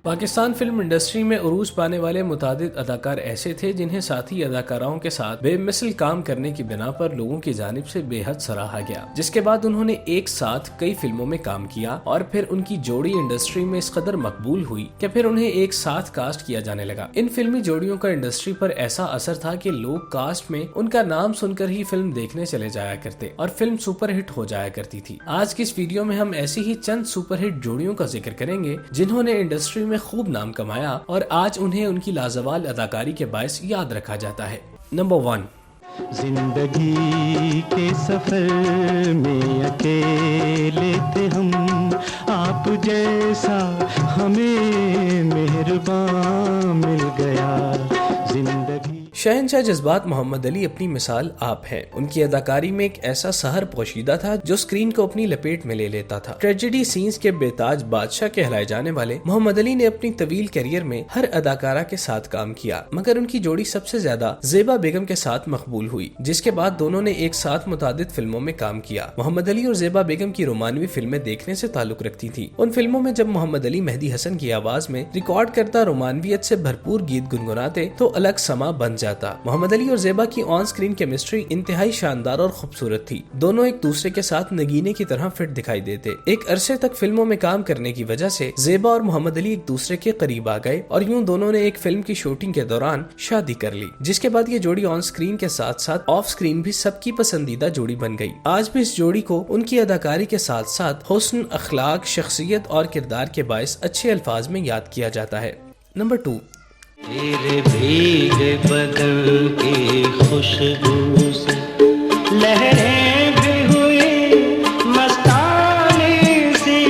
Pakistan film industry میں عروج پانے والے متعدد اداکار ایسے تھے جنہیں ساتھی اداکاراؤں کے ساتھ بے مثل کام کرنے کی بنا پر لوگوں کی جانب سے بے حد سراہا گیا، جس کے بعد انہوں نے ایک ساتھ کئی فلموں میں کام کیا اور پھر ان کی جوڑی انڈسٹری میں اس قدر مقبول ہوئی کہ پھر انہیں ایک ساتھ کاسٹ کیا جانے لگا۔ ان فلمی جوڑیوں کا انڈسٹری پر ایسا اثر تھا کہ لوگ کاسٹ میں ان کا نام سن کر ہی فلم دیکھنے چلے جایا کرتے اور فلم سپر ہٹ ہو جایا کرتی تھی۔ آج کی اس ویڈیو میں ہم ایسی ہی چند سپر ہٹ جوڑیوں کا ذکر کریں گے جنہوں نے انڈسٹری میں خوب نام کمایا اور آج انہیں ان کی لازوال اداکاری کے باعث یاد رکھا جاتا ہے۔ نمبر 1، زندگی کے سفر میں اکیلے تھے ہم، آپ جیسا ہمیں مہربان مل گیا زندگی۔ شہنشاہ جذبات محمد علی اپنی مثال آپ ہیں۔ ان کی اداکاری میں ایک ایسا سحر پوشیدہ تھا جو سکرین کو اپنی لپیٹ میں لے لیتا تھا۔ ٹریجڈی سینز کے بے تاج بادشاہ کہلائے جانے والے محمد علی نے اپنی طویل کیریئر میں ہر اداکارہ کے ساتھ کام کیا، مگر ان کی جوڑی سب سے زیادہ زیبا بیگم کے ساتھ مقبول ہوئی، جس کے بعد دونوں نے ایک ساتھ متعدد فلموں میں کام کیا۔ محمد علی اور زیبا بیگم کی رومانوی فلمیں دیکھنے سے تعلق رکھتی تھی۔ ان فلموں میں جب محمد علی مہدی حسن کی آواز میں ریکارڈ کرتا رومانویت سے بھرپور گیت گنگناتے تو الگ سما بن جاتا۔ محمد علی اور زیبا کی آن سکرین کیمسٹری انتہائی شاندار اور خوبصورت تھی۔ دونوں ایک دوسرے کے ساتھ نگینے کی طرح فٹ دکھائی دیتے۔ ایک عرصے تک فلموں میں کام کرنے کی وجہ سے زیبا اور محمد علی ایک دوسرے کے قریب آ گئے اور یوں دونوں نے ایک فلم کی شوٹنگ کے دوران شادی کر لی، جس کے بعد یہ جوڑی آن سکرین کے ساتھ ساتھ آف سکرین بھی سب کی پسندیدہ جوڑی بن گئی۔ آج بھی اس جوڑی کو ان کی اداکاری کے ساتھ ساتھ حسن، اخلاق، شخصیت اور کردار کے باعث اچھے الفاظ میں یاد کیا جاتا ہے۔ نمبر 2، تیرے بھیگے بدن کی خوشبو سے لہریں بھی ہوئی مستانی سی،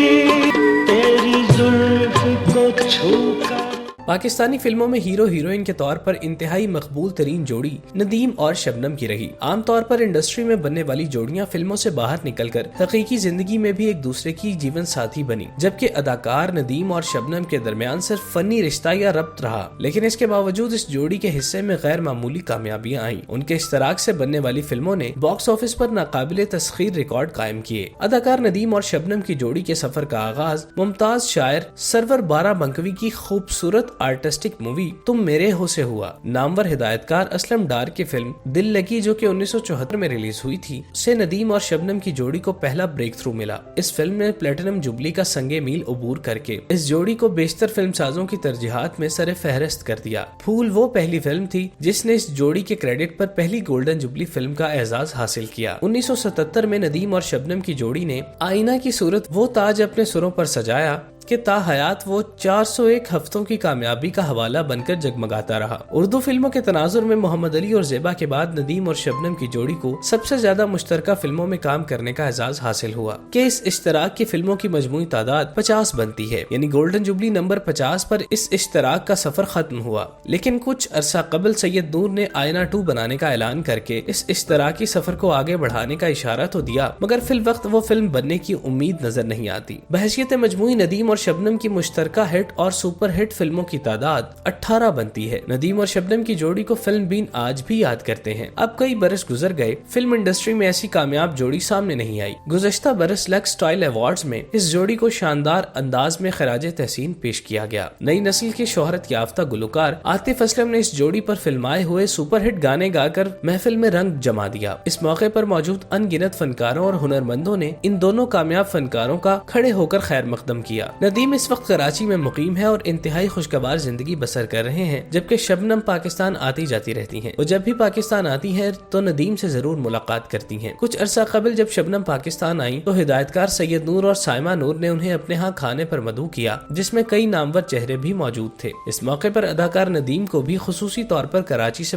تیری زلف کو چھو کر۔ پاکستانی فلموں میں ہیرو ہیروئن کے طور پر انتہائی مقبول ترین جوڑی ندیم اور شبنم کی رہی۔ عام طور پر انڈسٹری میں بننے والی جوڑیاں فلموں سے باہر نکل کر حقیقی زندگی میں بھی ایک دوسرے کی جیون ساتھی بنی، جبکہ اداکار ندیم اور شبنم کے درمیان صرف فنی رشتہ یا ربط رہا، لیکن اس کے باوجود اس جوڑی کے حصے میں غیر معمولی کامیابیاں آئیں۔ ان کے اشتراک سے بننے والی فلموں نے باکس آفس پر ناقابل تسخیر ریکارڈ قائم کیے۔ اداکار ندیم اور شبنم کی جوڑی کے سفر کا آغاز ممتاز شاعر سرور بارہ بنکوی کی خوبصورت آرٹسٹک مووی تم میرے ہو سے ہوا۔ نامور ہدایت کار اسلم ڈار کی فلم دل لگی جو کہ 1974 میں ریلیز ہوئی تھی سے ندیم اور شبنم کی جوڑی کو پہلا بریک تھرو ملا۔ اس فلم نے پلیٹینم جوبلی کا سنگ میل عبور کر کے اس جوڑی کو بیشتر فلم سازوں کی ترجیحات میں سر فہرست کر دیا۔ پھول وہ پہلی فلم تھی جس نے اس جوڑی کے کریڈٹ پر پہلی گولڈن جوبلی فلم کا اعزاز حاصل کیا۔ 1977 میں ندیم اور شبنم کی جوڑی نے آئینہ کی صورت وہ تاج اپنے سروں پر سجایا کہ تا حیات وہ 401 ہفتوں کی کامیابی کا حوالہ بن کر جگمگاتا رہا۔ اردو فلموں کے تناظر میں محمد علی اور زیبا کے بعد ندیم اور شبنم کی جوڑی کو سب سے زیادہ مشترکہ فلموں میں کام کرنے کا اعزاز حاصل ہوا کہ اس اشتراک کی فلموں کی مجموعی تعداد 50 بنتی ہے، یعنی گولڈن جوبلی نمبر 50 پر اس اشتراک کا سفر ختم ہوا۔ لیکن کچھ عرصہ قبل سید نور نے آئینہ 2 بنانے کا اعلان کر کے اس اشتراکی سفر کو آگے بڑھانے کا اشارہ تو دیا، مگر فی الوقت وہ فلم بننے کی امید نظر نہیں آتی۔ بحیثیت مجموعی ندیم اور شبنم کی مشترکہ ہٹ اور سپر ہٹ فلموں کی تعداد 18 بنتی ہے۔ ندیم اور شبنم کی جوڑی کو فلم بین آج بھی یاد کرتے ہیں۔ اب کئی برس گزر گئے، فلم انڈسٹری میں ایسی کامیاب جوڑی سامنے نہیں آئی۔ گزشتہ برس لکس سٹائل ایوارڈز میں اس جوڑی کو شاندار انداز میں خراج تحسین پیش کیا گیا۔ نئی نسل کے شہرت یافتہ گلوکار عاطف اسلم نے اس جوڑی پر فلمائے ہوئے سپر ہٹ گانے گا کر محفل میں رنگ جما دیا۔ اس موقع پر موجود ان گنت فنکاروں اور ہنرمندوں نے ان دونوں کامیاب فنکاروں کا کھڑے ہو کر خیر مقدم کیا۔ ندیم اس وقت کراچی میں مقیم ہے اور انتہائی خوشگوار زندگی بسر کر رہے ہیں، جبکہ شبنم پاکستان آتی جاتی رہتی ہیں۔ وہ جب بھی پاکستان آتی ہیں تو ندیم سے ضرور ملاقات کرتی ہیں۔ کچھ عرصہ قبل جب شبنم پاکستان آئیں تو ہدایتکار سید نور اور سائمہ نور نے انہیں اپنے ہاں کھانے پر مدعو کیا، جس میں کئی نامور چہرے بھی موجود تھے۔ اس موقع پر اداکار ندیم کو بھی خصوصی طور پر کراچی سے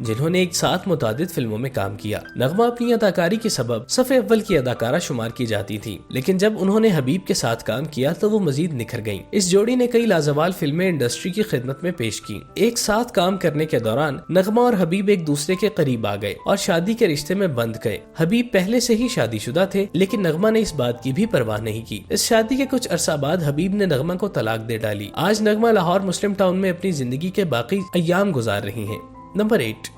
جنہوں نے ایک ساتھ متعدد فلموں میں کام کیا۔ نغمہ اپنی اداکاری کے سبب صف اول کی اداکارہ شمار کی جاتی تھی، لیکن جب انہوں نے حبیب کے ساتھ کام کیا تو وہ مزید نکھر گئیں۔ اس جوڑی نے کئی لازوال فلمیں انڈسٹری کی خدمت میں پیش کی۔ ایک ساتھ کام کرنے کے دوران نغمہ اور حبیب ایک دوسرے کے قریب آ گئے اور شادی کے رشتے میں بندھ گئے۔ حبیب پہلے سے ہی شادی شدہ تھے، لیکن نغمہ نے اس بات کی بھی پرواہ نہیں کی۔ اس شادی کے کچھ عرصہ بعد حبیب نے نغمہ کو طلاق دے ڈالی۔ آج نغمہ لاہور مسلم ٹاؤن میں اپنی زندگی کے باقی ایام گزار رہی ہیں۔ نمبر 8۔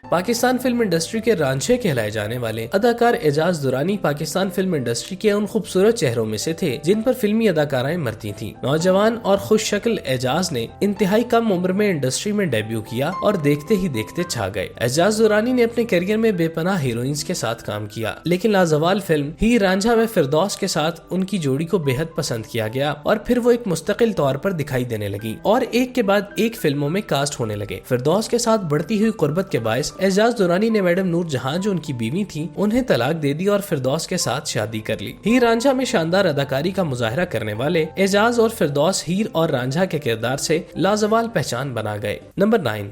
پاکستان فلم انڈسٹری کے رانجھے کہلائے جانے والے اداکار اعجاز درانی پاکستان فلم انڈسٹری کے ان خوبصورت چہروں میں سے تھے جن پر فلمی اداکارائیں مرتی تھیں۔ نوجوان اور خوش شکل اعجاز نے انتہائی کم عمر میں انڈسٹری میں ڈیبیو کیا اور دیکھتے ہی دیکھتے چھا گئے۔ اعجاز درانی نے اپنے کیریئر میں بے پناہ ہیروئنز کے ساتھ کام کیا، لیکن لازوال فلم ہیر رانجھا میں فردوس کے ساتھ ان کی جوڑی کو بے حد پسند کیا گیا اور پھر وہ ایک مستقل طور پر دکھائی دینے لگی اور ایک کے بعد ایک فلموں میں کاسٹ ہونے لگے۔ فردوس کے ساتھ بڑھتی ہوئی قربت کے باعث اعجاز درانی نے میڈم نور جہاں جو ان کی بیوی تھی انہیں طلاق دے دی اور فردوس کے ساتھ شادی کر لی۔ ہیر رانجھا میں شاندار اداکاری کا مظاہرہ کرنے والے اعجاز اور فردوس ہیر اور رانجھا کے کردار سے لازوال پہچان بنا گئے۔ نمبر 9۔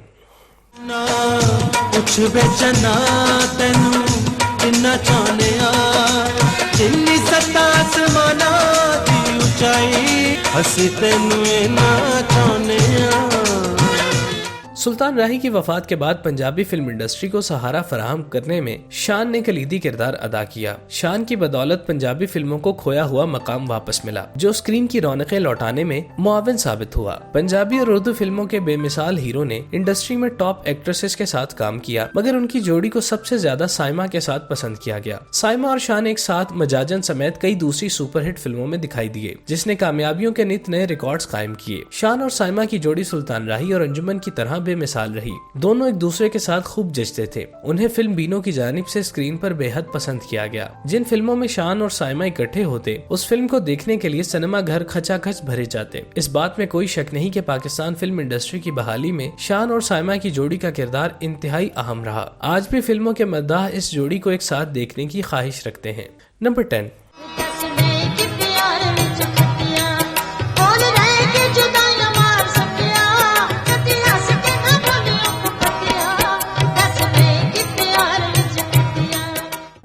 سلطان راہی کی وفات کے بعد پنجابی فلم انڈسٹری کو سہارا فراہم کرنے میں شان نے کلیدی کردار ادا کیا۔ شان کی بدولت پنجابی فلموں کو کھویا ہوا مقام واپس ملا، جو اسکرین کی رونقیں لوٹانے میں معاون ثابت ہوا۔ پنجابی اور اردو فلموں کے بے مثال ہیرو نے انڈسٹری میں ٹاپ ایکٹریسز کے ساتھ کام کیا، مگر ان کی جوڑی کو سب سے زیادہ سائمہ کے ساتھ پسند کیا گیا۔ سائمہ اور شان ایک ساتھ مجاجن سمیت کئی دوسری سپر ہٹ فلموں میں دکھائی دیے، جس نے کامیابیوں کے نت نئے ریکارڈز قائم کیے۔ شان اور سائمہ کی جوڑی سلطان راہی اور انجمن کی طرح بے مثال رہی۔ دونوں ایک دوسرے کے ساتھ خوب جچتے تھے۔ انہیں فلم بینوں کی جانب سے اسکرین پر بے حد پسند کیا گیا۔ جن فلموں میں شان اور سائمہ اکٹھے ہوتے، اس فلم کو دیکھنے کے لیے سنیما گھر کھچا کھچ بھرے جاتے۔ اس بات میں کوئی شک نہیں کہ پاکستان فلم انڈسٹری کی بحالی میں شان اور سائمہ کی جوڑی کا کردار انتہائی اہم رہا۔ آج بھی فلموں کے مداح اس جوڑی کو ایک ساتھ دیکھنے کی خواہش رکھتے ہیں۔ نمبر 10۔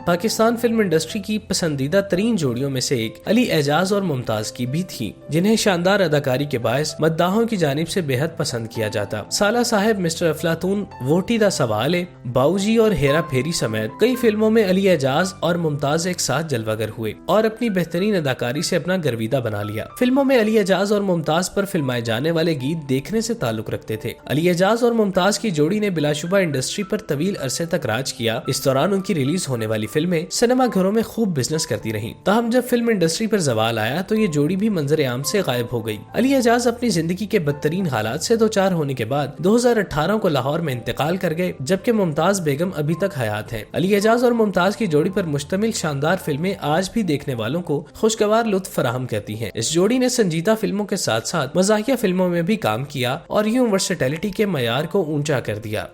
پاکستان فلم انڈسٹری کی پسندیدہ ترین جوڑیوں میں سے ایک علی اعجاز اور ممتاز کی بھی تھی، جنہیں شاندار اداکاری کے باعث مداحوں کی جانب سے بے حد پسند کیا جاتا۔ سالہ صاحب، مسٹر افلاطون، ووٹی دا سوال ہے، باؤجی اور ہیرا پھیری سمیت کئی فلموں میں علی اعجاز اور ممتاز ایک ساتھ جلوگر ہوئے اور اپنی بہترین اداکاری سے اپنا گرویدہ بنا لیا۔ فلموں میں علی اعجاز اور ممتاز پر فلمائے جانے والے گیت دیکھنے سے تعلق رکھتے تھے۔ علی اعجاز اور ممتاز کی جوڑی نے بلا شبہ انڈسٹری پر طویل عرصے تک راج کیا۔ اس دوران ان کی ریلیز ہونے والی فلمیں سنیما گھروں میں خوب بزنس کرتی رہیں، تاہم جب فلم انڈسٹری پر زوال آیا تو یہ جوڑی بھی منظر عام سے غائب ہو گئی۔ علی اعجاز اپنی زندگی کے بدترین حالات سے دوچار ہونے کے بعد 2018 کو لاہور میں انتقال کر گئے، جبکہ ممتاز بیگم ابھی تک حیات ہیں۔ علی اعجاز اور ممتاز کی جوڑی پر مشتمل شاندار فلمیں آج بھی دیکھنے والوں کو خوشگوار لطف فراہم کرتی ہیں۔ اس جوڑی نے سنجیدہ فلموں کے ساتھ ساتھ مزاحیہ فلموں میں بھی کام کیا اور یوں ورسٹیلٹی کے معیار کو اونچا کر دیا۔